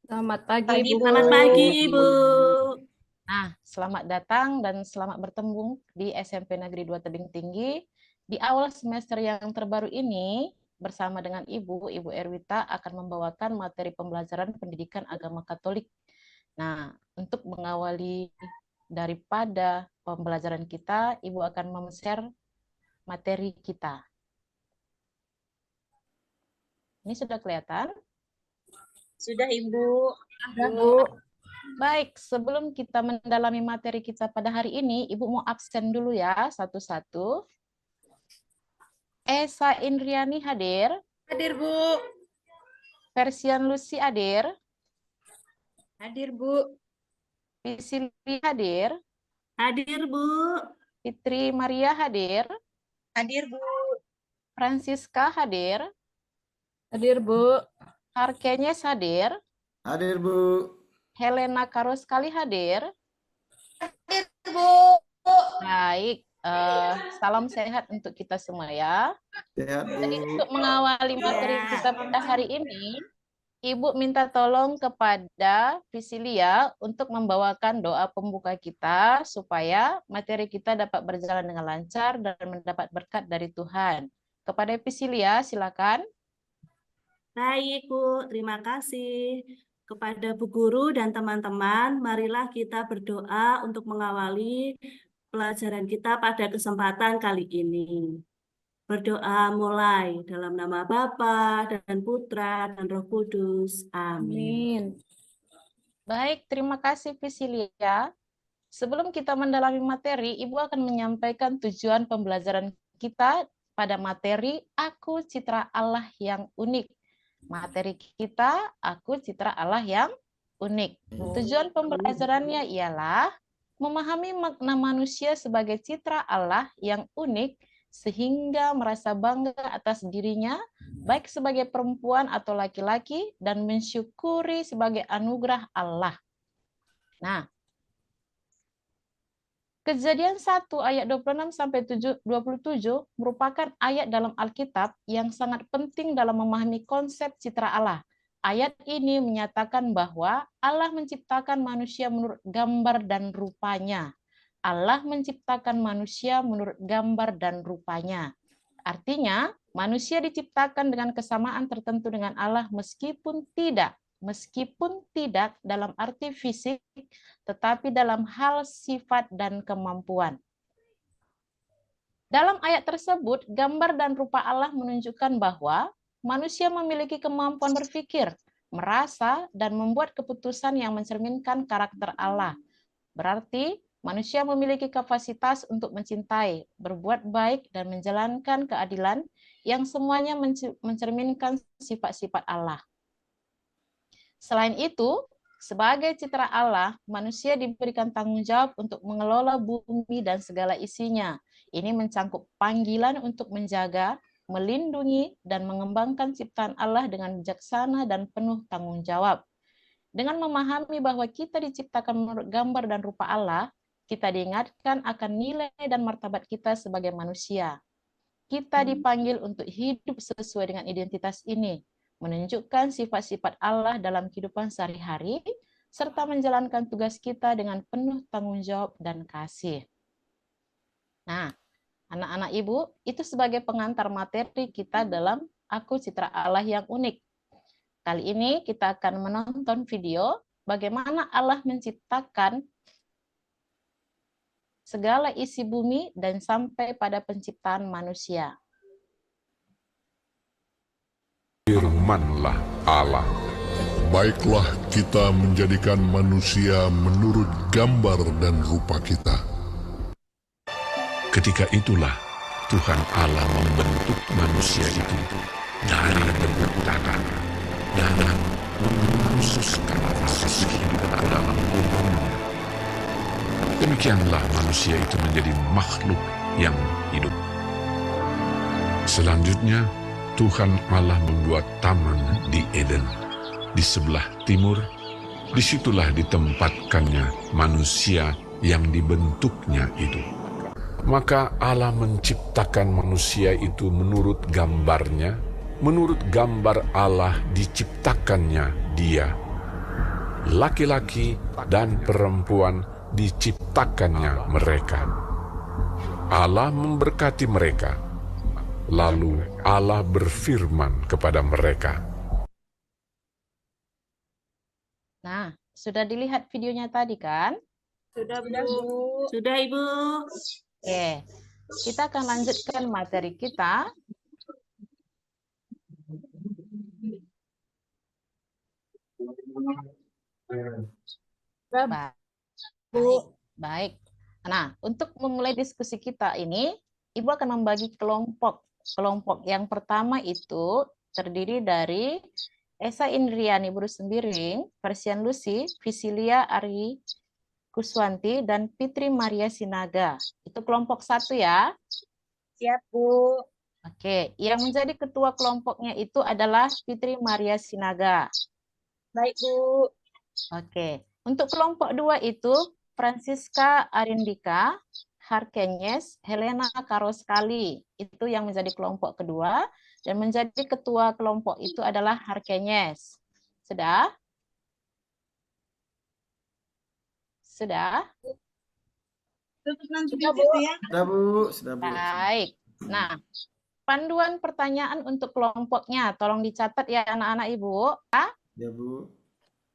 Selamat pagi, Pagi, Bu. selamat pagi, Ibu. Nah, selamat datang dan selamat bertemu di SMP Negeri 2 Tebing Tinggi. Di awal semester yang terbaru ini, bersama dengan Ibu Erwita akan membawakan materi pembelajaran pendidikan agama Katolik. Nah, untuk mengawali daripada pembelajaran kita, Ibu akan share materi kita. Ini sudah kelihatan? Sudah, Ibu. Bu. Baik, sebelum kita mendalami materi kita pada hari ini, Ibu mau absen dulu ya, satu-satu. Esa Indriani hadir. Hadir, Bu. Persian Lucy hadir. Hadir, Bu. Pisili hadir. Hadir, Bu. Fitri Maria hadir. Hadir, Bu. Francisca hadir. Hadir, Bu. Harkenyes hadir. Hadir, Bu. Helena Karoskali hadir. Hadir, Bu. Baik, salam sehat untuk kita semua ya. Sehat, Bu. Jadi untuk mengawali materi kita pada hari ini, Ibu minta tolong kepada Prisilia untuk membawakan doa pembuka kita supaya materi kita dapat berjalan dengan lancar dan mendapat berkat dari Tuhan. Kepada Prisilia, silakan. Baik, Bu. Terima kasih. Kepada Bu Guru dan teman-teman, marilah kita berdoa untuk mengawali pelajaran kita pada kesempatan kali ini. Berdoa mulai dalam nama Bapa dan Putra dan Roh Kudus. Amin. Baik, terima kasih Prisilia. Sebelum kita mendalami materi, Ibu akan menyampaikan tujuan pembelajaran kita pada materi Aku Citra Allah yang Unik. Materi kita, Aku Citra Allah yang Unik. Tujuan pembelajarannya ialah memahami makna manusia sebagai citra Allah yang unik sehingga merasa bangga atas dirinya, baik sebagai perempuan atau laki-laki, dan mensyukuri sebagai anugerah Allah. Nah, Kejadian 1 ayat 26-27 merupakan ayat dalam Alkitab yang sangat penting dalam memahami konsep citra Allah. Ayat ini menyatakan bahwa Allah menciptakan manusia menurut gambar dan rupanya. Allah menciptakan manusia menurut gambar dan rupanya. Artinya, manusia diciptakan dengan kesamaan tertentu dengan Allah meskipun tidak dalam arti fisik, tetapi dalam hal sifat dan kemampuan. Dalam ayat tersebut, gambar dan rupa Allah menunjukkan bahwa manusia memiliki kemampuan berpikir, merasa, dan membuat keputusan yang mencerminkan karakter Allah. Berarti, manusia memiliki kapasitas untuk mencintai, berbuat baik, dan menjalankan keadilan yang semuanya mencerminkan sifat-sifat Allah. Selain itu, sebagai citra Allah, manusia diberikan tanggung jawab untuk mengelola bumi dan segala isinya. Ini mencangkup panggilan untuk menjaga, melindungi, dan mengembangkan ciptaan Allah dengan bijaksana dan penuh tanggung jawab. Dengan memahami bahwa kita diciptakan menurut gambar dan rupa Allah, kita diingatkan akan nilai dan martabat kita sebagai manusia. Kita dipanggil untuk hidup sesuai dengan identitas ini, menunjukkan sifat-sifat Allah dalam kehidupan sehari-hari, serta menjalankan tugas kita dengan penuh tanggung jawab dan kasih. Nah, anak-anak Ibu, itu sebagai pengantar materi kita dalam Aku Citra Allah yang Unik. Kali ini kita akan menonton video bagaimana Allah menciptakan segala isi bumi dan sampai pada penciptaan manusia. Firmanlah Allah. Baiklah kita menjadikan manusia menurut gambar dan rupa kita. Ketika itulah Tuhan Allah membentuk manusia itu dari bentuk tanah dan mengkhususkan proses hidup dalam tubuhnya. Demikianlah manusia itu menjadi makhluk yang hidup. Selanjutnya, Tuhan Allah membuat taman di Eden. Di sebelah timur, disitulah ditempatkannya manusia yang dibentuknya itu. Maka Allah menciptakan manusia itu menurut gambarnya, menurut gambar Allah diciptakannya dia. laki-laki dan perempuan diciptakannya mereka. Allah memberkati mereka. Lalu Allah berfirman kepada mereka. Nah, sudah dilihat videonya tadi kan? Sudah, Bu. Sudah, Ibu. Oke, kita akan lanjutkan materi kita. Sudah, Baik, baik. Nah, untuk memulai diskusi kita ini, Ibu akan membagi kelompok. Kelompok yang pertama itu terdiri dari Esa Indriani Buru Sembiring, Persian Lucy, Visilia Ari Kuswanti, dan Fitri Maria Sinaga. Itu kelompok 1 ya. siap, Bu. Oke, yang menjadi ketua kelompoknya itu adalah Fitri Maria Sinaga. Baik, Bu. Oke, untuk kelompok 2 itu Francisca Arindika, Harkenyes, Helena Karoskali. Itu yang menjadi kelompok kedua. Dan menjadi ketua kelompok itu adalah Harkenyes. Sudah? Sudah? Sudah, Bu. Sudah, Bu. Sudah, Bu. Baik. Nah, panduan pertanyaan untuk kelompoknya. Tolong dicatat ya anak-anak Ibu. Ya, Bu.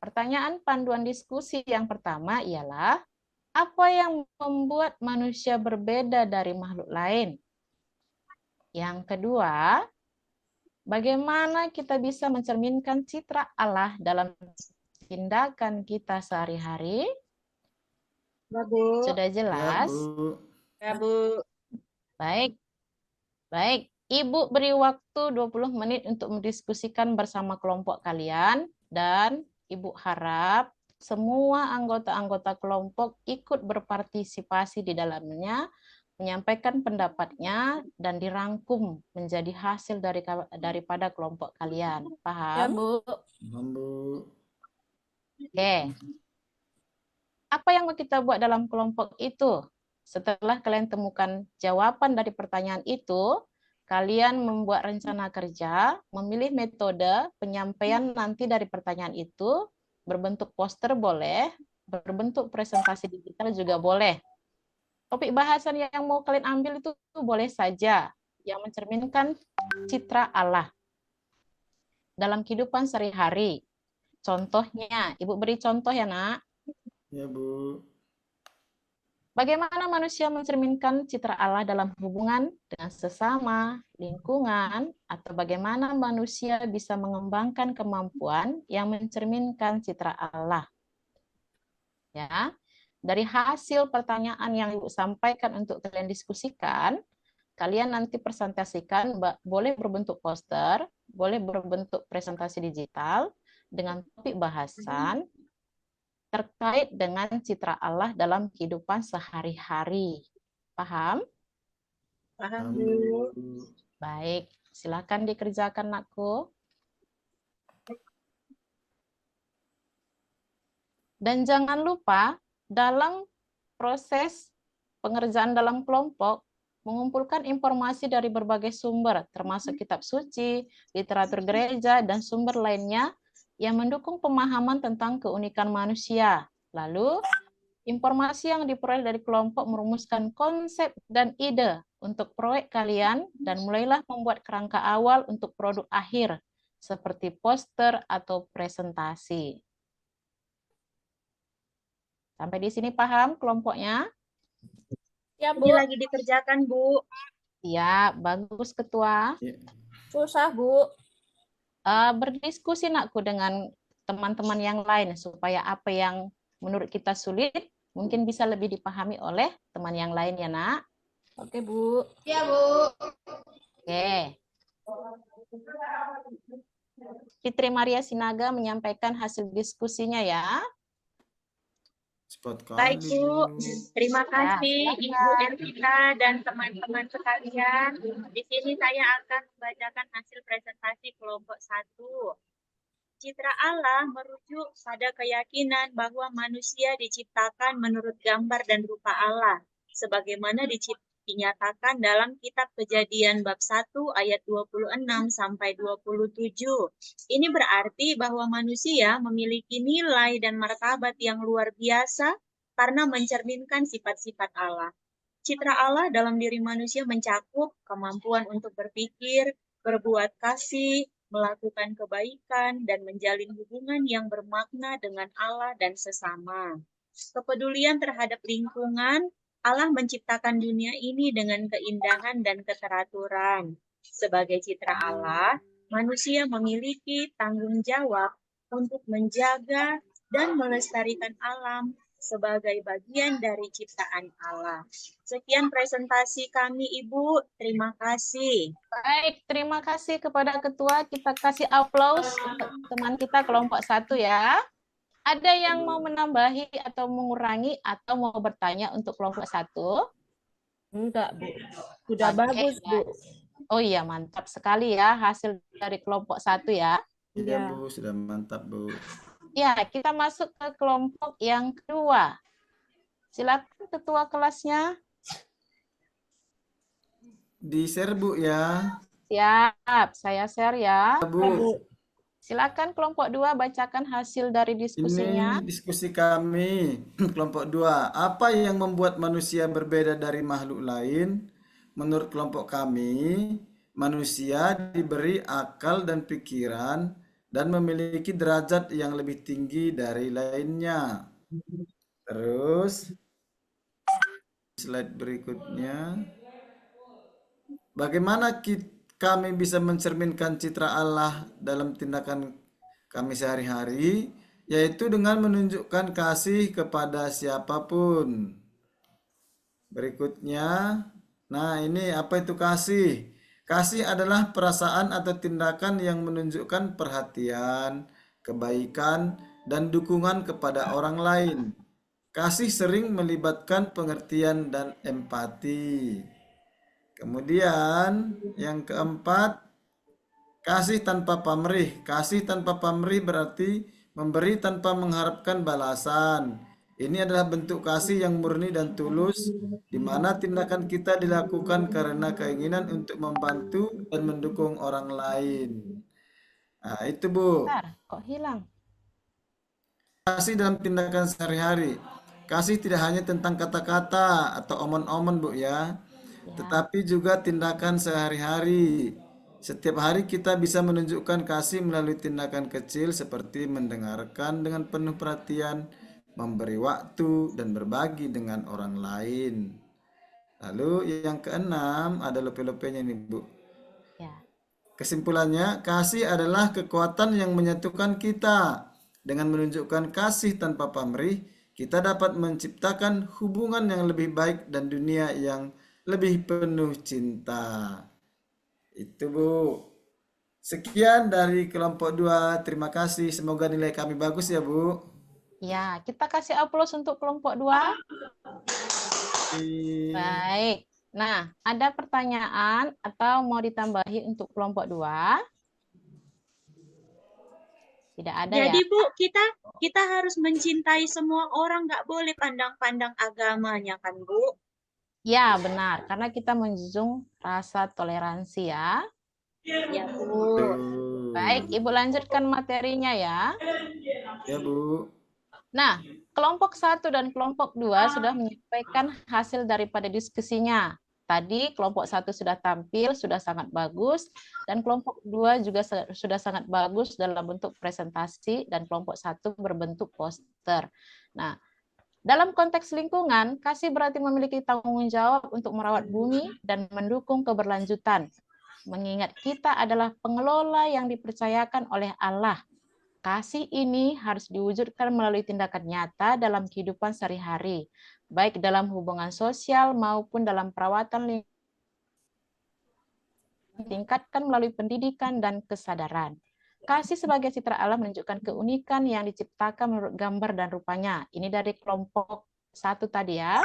Pertanyaan panduan diskusi yang pertama ialah, apa yang membuat manusia berbeda dari makhluk lain? Yang kedua, bagaimana kita bisa mencerminkan citra Allah dalam tindakan kita sehari-hari? Sudah, Bu. Sudah Ya, jelas? Bu. Ya, Bu. Baik. Baik, Ibu beri waktu 20 menit untuk mendiskusikan bersama kelompok kalian, dan Ibu harap semua anggota-anggota kelompok ikut berpartisipasi di dalamnya, menyampaikan pendapatnya, dan dirangkum menjadi hasil daripada kelompok kalian. Ya, Paham? Bu. Paham, Bu. Oke. Apa yang mau kita buat dalam kelompok itu? Setelah kalian temukan jawaban dari pertanyaan itu, kalian membuat rencana kerja, memilih metode penyampaian nanti dari pertanyaan itu, berbentuk poster boleh, berbentuk presentasi digital juga boleh. Topik bahasan yang mau kalian ambil itu boleh saja, yang mencerminkan citra Allah dalam kehidupan sehari-hari. Contohnya, Ibu beri contoh ya, Nak. Ya, Bu. Bagaimana manusia mencerminkan citra Allah dalam hubungan dengan sesama, lingkungan, atau bagaimana manusia bisa mengembangkan kemampuan yang mencerminkan citra Allah. Ya, dari hasil pertanyaan yang Ibu sampaikan untuk kalian diskusikan, kalian nanti presentasikan, boleh berbentuk poster, boleh berbentuk presentasi digital dengan topik bahasan terkait dengan citra Allah dalam kehidupan sehari-hari. Paham? Paham, Paham, Bu. Bu. Baik, silakan dikerjakan, Nakku. Dan jangan lupa, dalam proses pengerjaan dalam kelompok, mengumpulkan informasi dari berbagai sumber, termasuk kitab suci, literatur gereja, dan sumber lainnya yang mendukung pemahaman tentang keunikan manusia. Lalu, informasi yang diperoleh dari kelompok merumuskan konsep dan ide untuk proyek kalian, dan mulailah membuat kerangka awal untuk produk akhir, seperti poster atau presentasi. Sampai di sini paham kelompoknya? Ya, Ini Bu. lagi dikerjakan, Bu. Ya, bagus Ketua. Ya. Susah, Bu. Berdiskusi Nakku dengan teman-teman yang lain supaya apa yang menurut kita sulit mungkin bisa lebih dipahami oleh teman yang lain ya, Nak. Oke, Bu. Ya, Bu. Oke. Fitri Maria Sinaga menyampaikan hasil diskusinya ya. Cepat Baik, kali, Bu. Bu. Terima kasih, silakan. Ibu Ervita dan teman-teman sekalian. Di sini saya akan membacakan hasil presentasi kelompok 1. Citra Allah merujuk pada keyakinan bahwa manusia diciptakan menurut gambar dan rupa Allah, sebagaimana dinyatakan dalam kitab Kejadian bab 1 ayat 26 sampai 27. Ini berarti bahwa manusia memiliki nilai dan martabat yang luar biasa karena mencerminkan sifat-sifat Allah. Citra Allah dalam diri manusia mencakup kemampuan untuk berpikir, berbuat kasih, melakukan kebaikan, dan menjalin hubungan yang bermakna dengan Allah dan sesama. Kepedulian terhadap lingkungan, Allah menciptakan dunia ini dengan keindahan dan keteraturan. Sebagai citra Allah, manusia memiliki tanggung jawab untuk menjaga dan melestarikan alam sebagai bagian dari ciptaan Allah. Sekian presentasi kami, Ibu. Terima kasih. Baik, terima kasih kepada Ketua. Kita kasih aplaus untuk teman kita kelompok 1 ya. Ada yang mau menambahi atau mengurangi atau mau bertanya untuk kelompok 1? Enggak, Bu. Sudah Oke, bagus, Bu. Oh iya, mantap sekali ya hasil dari kelompok 1 ya. Iya, Iya. Bu. Sudah mantap, Bu. Ya, kita masuk ke kelompok yang kedua. Silakan ketua kelasnya. Di-share, Bu, ya. Siap, saya share ya. Bu, Silakan kelompok 2 bacakan hasil dari diskusinya. ini diskusi kami, kelompok 2. Apa yang membuat manusia berbeda dari makhluk lain? Menurut kelompok kami, manusia diberi akal dan pikiran dan memiliki derajat yang lebih tinggi dari lainnya. Terus, slide berikutnya. Bagaimana kami bisa mencerminkan citra Allah dalam tindakan kami sehari-hari, yaitu dengan menunjukkan kasih kepada siapapun. Berikutnya, nah ini apa itu kasih? Kasih adalah perasaan atau tindakan yang menunjukkan perhatian, kebaikan, dan dukungan kepada orang lain. Kasih sering melibatkan pengertian dan empati. Kemudian yang keempat, kasih tanpa pamrih. Kasih tanpa pamrih berarti memberi tanpa mengharapkan balasan. Ini adalah bentuk kasih yang murni dan tulus, di mana tindakan kita dilakukan karena keinginan untuk membantu dan mendukung orang lain. Nah, itu Bu. Bentar, kok hilang? Kasih dalam tindakan sehari-hari. Kasih tidak hanya tentang kata-kata atau omon-omon, Bu ya, tetapi juga tindakan sehari-hari. Setiap hari kita bisa menunjukkan kasih melalui tindakan kecil seperti mendengarkan dengan penuh perhatian, memberi waktu, dan berbagi dengan orang lain. Lalu yang keenam ada lope-lopenya nih, Bu. Ya. Kesimpulannya, kasih adalah kekuatan yang menyatukan kita. Dengan menunjukkan kasih tanpa pamrih, kita dapat menciptakan hubungan yang lebih baik dan dunia yang lebih penuh cinta. Itu Bu. Sekian dari kelompok 2. Terima kasih. Semoga nilai kami bagus ya Bu. Ya, kita kasih aplaus untuk kelompok 2. Baik. Nah, ada pertanyaan atau mau ditambahi untuk kelompok 2? Tidak ada Jadi ya? Bu, kita harus mencintai semua orang, nggak boleh pandang-pandang agamanya kan Bu? Ya, benar. Karena kita menjunjung rasa toleransi ya. Ya Bu. Baik, Ibu lanjutkan materinya ya. Ya Bu. Nah, kelompok 1 dan kelompok 2 sudah menyampaikan hasil daripada diskusinya. Tadi kelompok 1 sudah tampil, sudah sangat bagus, dan kelompok 2 juga sudah sangat bagus dalam bentuk presentasi, dan kelompok 1 berbentuk poster. Nah, dalam konteks lingkungan, kasih berarti memiliki tanggung jawab untuk merawat bumi dan mendukung keberlanjutan. Mengingat kita adalah pengelola yang dipercayakan oleh Allah. Kasih ini harus diwujudkan melalui tindakan nyata dalam kehidupan sehari-hari, baik dalam hubungan sosial maupun dalam perawatan lingkungan. Tingkatkan melalui pendidikan dan kesadaran. Kasih sebagai citra Allah menunjukkan keunikan yang diciptakan menurut gambar dan rupanya. Ini dari kelompok 1 tadi ya.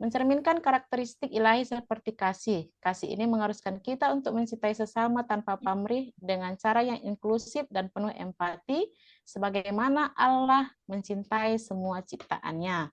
Mencerminkan karakteristik ilahi seperti kasih. Kasih ini mengharuskan kita untuk mencintai sesama tanpa pamrih dengan cara yang inklusif dan penuh empati, sebagaimana Allah mencintai semua ciptaannya.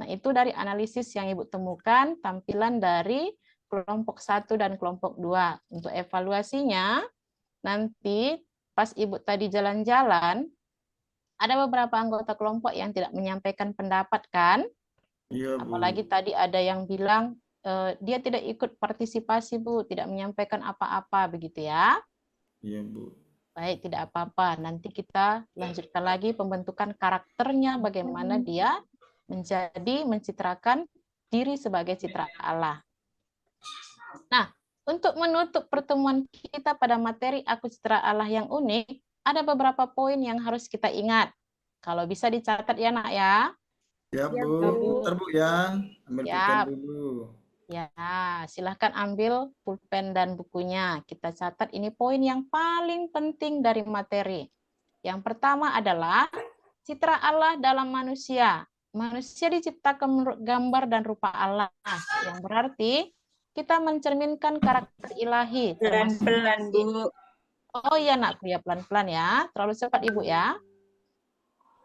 Nah, itu dari analisis yang Ibu temukan tampilan dari kelompok 1 dan kelompok 2. Untuk evaluasinya, nanti pas Ibu tadi jalan-jalan, ada beberapa anggota kelompok yang tidak menyampaikan pendapat kan? Iya, Bu. Apalagi tadi ada yang bilang dia tidak ikut partisipasi, Bu, tidak menyampaikan apa-apa, begitu ya. Iya, Bu. Baik, tidak apa-apa. Nanti kita lanjutkan lagi pembentukan karakternya, bagaimana dia mencitrakan diri sebagai citra Allah. Nah, untuk menutup pertemuan kita pada materi Aku Citra Allah yang unik, ada beberapa poin yang harus kita ingat. Kalau bisa dicatat ya, Nak ya. Ya, Bu. Bentar, Bu ya. Ambil pulpen Siap. dulu. Ya, silahkan ambil pulpen dan bukunya. Kita catat ini poin yang paling penting dari materi. Yang pertama adalah citra Allah dalam manusia. Manusia diciptakan menurut gambar dan rupa Allah. Yang berarti kita mencerminkan karakter ilahi. Pelan-pelan, Bu. Oh iya, Nak, ya pelan-pelan ya. Terlalu cepat Ibu ya.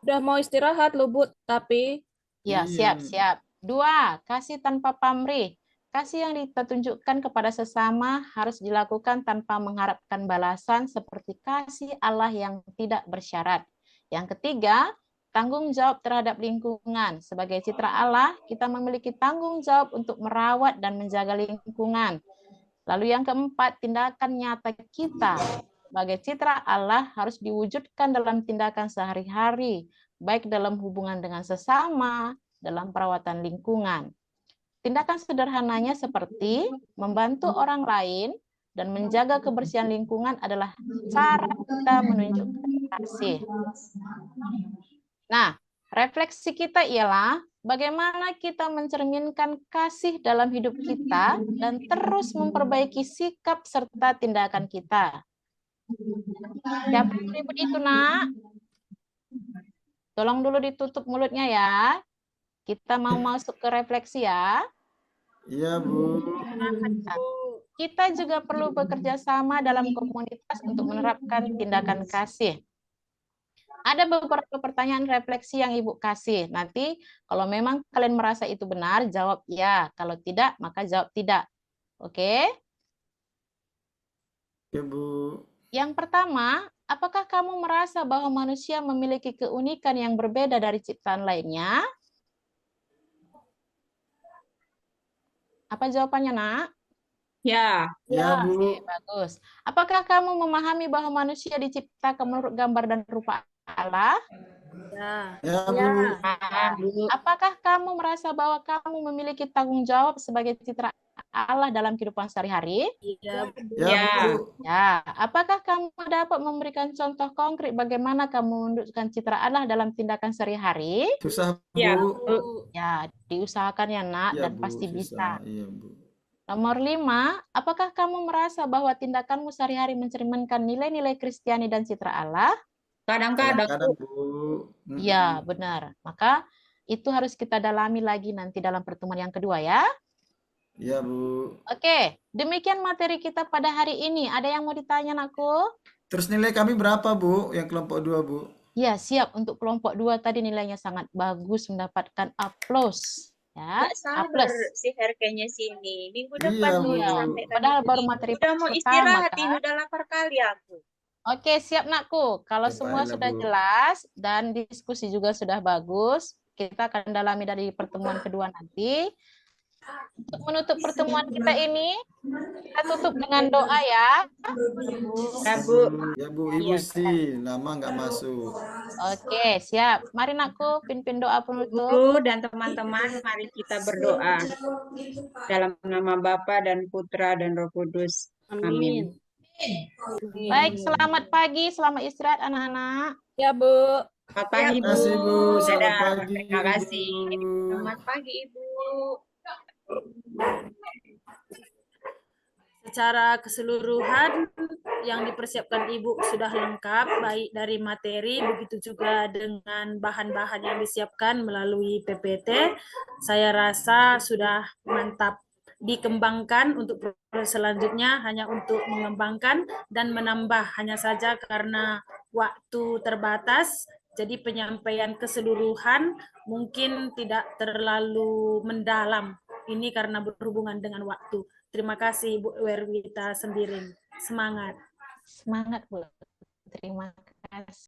Udah mau istirahat loh, Bu, tapi Ya, Iya. siap. 2, kasih tanpa pamrih. Kasih yang kita tunjukkan kepada sesama harus dilakukan tanpa mengharapkan balasan seperti kasih Allah yang tidak bersyarat. Yang ketiga, tanggung jawab terhadap lingkungan. Sebagai citra Allah, kita memiliki tanggung jawab untuk merawat dan menjaga lingkungan. Lalu yang keempat, tindakan nyata kita sebagai citra Allah harus diwujudkan dalam tindakan sehari-hari, baik dalam hubungan dengan sesama, dalam perawatan lingkungan. Tindakan sederhananya seperti membantu orang lain dan menjaga kebersihan lingkungan adalah cara kita menunjukkan kasih. Nah, refleksi kita ialah bagaimana kita mencerminkan kasih dalam hidup kita dan terus memperbaiki sikap serta tindakan kita. Siapa yang ribut itu, Nak? Tolong dulu ditutup mulutnya ya. Kita mau masuk ke refleksi ya. Iya, Bu. Kita juga perlu bekerja sama dalam komunitas untuk menerapkan tindakan kasih. Ada beberapa pertanyaan refleksi yang Ibu kasih. Nanti kalau memang kalian merasa itu benar, jawab ya. Kalau tidak, maka jawab tidak. Oke? Ya, Bu. Yang pertama, apakah kamu merasa bahwa manusia memiliki keunikan yang berbeda dari ciptaan lainnya? Apa jawabannya, Nak? Ya. Ya, Bu. Oke, bagus. Apakah kamu memahami bahwa manusia diciptakan menurut gambar dan rupa Allah? ya. Ya, Bu. Apakah kamu merasa bahwa kamu memiliki tanggung jawab sebagai citra Allah dalam kehidupan sehari-hari? Iya, Ya, Ya. Bu. Ya. Apakah kamu dapat memberikan contoh konkret bagaimana kamu menunjukkan citra Allah dalam tindakan sehari-hari? Susah, Ya, Bu. Ya, diusahakan ya, Nak, Iya, dan Bu. pasti bisa. Susah. Iya, Bu. Nomor 5, apakah kamu merasa bahwa tindakanmu sehari-hari mencerminkan nilai-nilai Kristiani dan citra Allah? Kadang-kadang, Kadang-kadang, Bu. Bu. Ya, benar. Maka itu harus kita dalami lagi nanti dalam pertemuan yang kedua ya. Iya, Bu. Oke, demikian materi kita pada hari ini. Ada yang mau ditanya, Nakku? Terus nilai kami berapa, Bu? Yang kelompok 2, Bu? Ya, siap. Untuk kelompok 2 tadi nilainya sangat bagus, mendapatkan A+. Ya, Nggak A+. sabar si Herkenya sini. Minggu Iya, depan mau Bu. sampai Padahal kami baru ini. materi Udah mau pertama, istirahat kan? ini, udah lapar kali aku. Oke, siap, Nakku. Kalau semua Baiklah, sudah Bu. jelas dan diskusi juga sudah bagus, kita akan dalami dari pertemuan kedua nanti. Untuk menutup pertemuan kita ini, kita tutup dengan doa ya. Ya, Bu. Ya, Bu. Ibu Iya. sih. Nama nggak masuk. Oke, siap. Mari, Nakku, pimpin doa penutup. Guru dan teman-teman, mari kita berdoa. Dalam nama Bapa dan Putra dan Roh Kudus. Amin. Baik, selamat pagi, selamat istirahat anak-anak. Ya, Bu. Selamat pagi, Terima kasih, Bu. Selamat Dadah. pagi, Terima kasih. Bu. Selamat pagi, Ibu. Secara keseluruhan yang dipersiapkan Ibu sudah lengkap, baik dari materi, begitu juga dengan bahan-bahan yang disiapkan melalui PPT. Saya rasa sudah mantap. Dikembangkan untuk proses selanjutnya hanya untuk mengembangkan dan menambah. Hanya saja karena waktu terbatas, Jadi penyampaian keseluruhan mungkin tidak terlalu mendalam. Ini karena berhubungan dengan waktu. Terima kasih Bu Werwita Sembiring. Semangat. Semangat, Bu. Terima kasih.